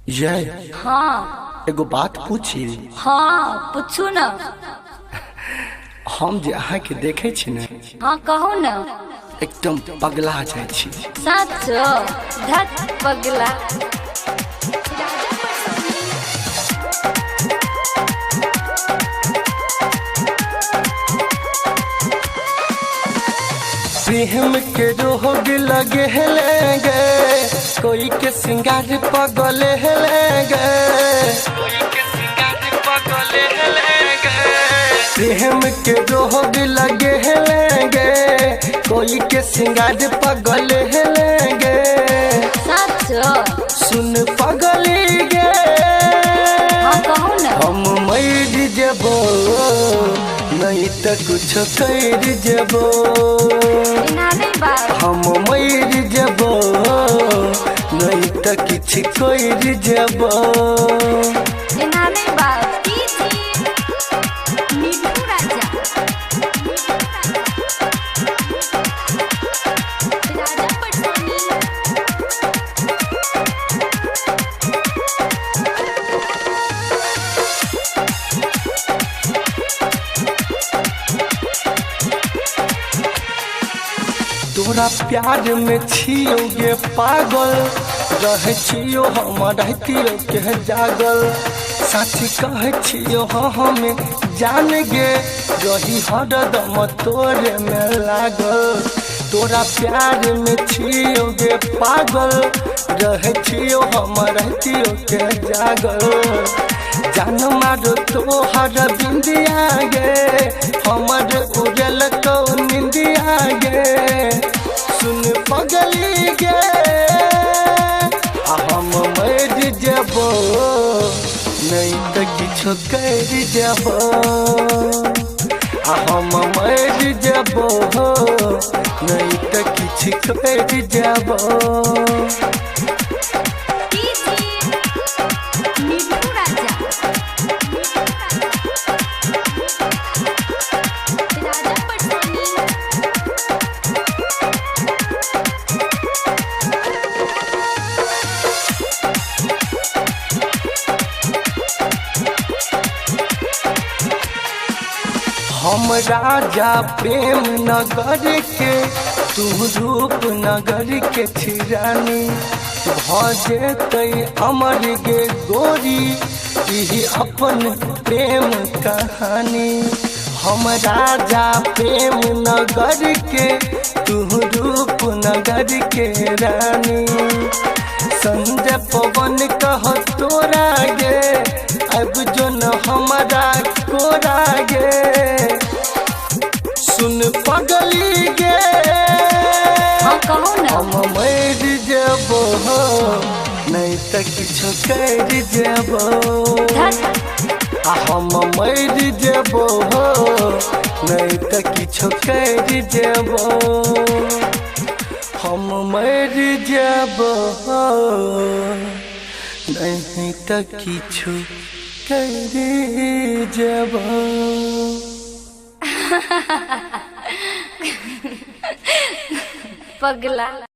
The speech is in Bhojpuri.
जय हाँ एगो बात पूछी। हाँ पूछू न। हम जे अहाँ के देखे छी ने, हाँ कहो न। एकदम पगला जाय छी। साचो धत पगला। प्रेम के रोग लगे लेंगे, कोई के सिंगार पगले लेंगे, प्रेम के रोग लगे लेंगे, कोई के सिंगार पगले लेंगे। साचो सुन पगली गे, हाँ कहो न। हम मर जबो नहीं तो कुछ कर जबो, बिना नहीं बात। हम मर जबो नहीं तो किछ कर जबो। बिना नहीं बात। मिठू राजा राजा पटोनी। तोरा प्यार में छियो गे पागल, रहे छियो हम रहतियो के जागल। साथी कहे छियो हमें जान गे, रही हरदम तोरे में लागल। तोरा प्यार में छियो गे पागल, रहे छियो हम रहतियो के जागल। जान मारो तोहर बिंदिया गे, हमर उड़ल तो निंदिया गे। सुन पगली गे, हम मर जबो नहीं तो किछो कर जबो, हम मर जबो नहीं तो किछ कर जबो। मिठू राजा राजा पटोनी। हम राजा प्रेम नगर के, तू रूप नगर के छिरानी। भजेते अमर गे गोरी, यही अपन प्रेम कहानी। हम राजा प्रेम नगर के, तू रूप नगर के रानी। संजय पवन कह तोरा गे, अब जो न हमारा कोरा गे। सुन पगली गे, हाँ कहो न। हम मर जबो नहीं तो किछो कर जबो, धत हम मर जबो नहीं तो किछो कर जबो। हम मर जबो नहीं तो किछो कर जबो। पगला।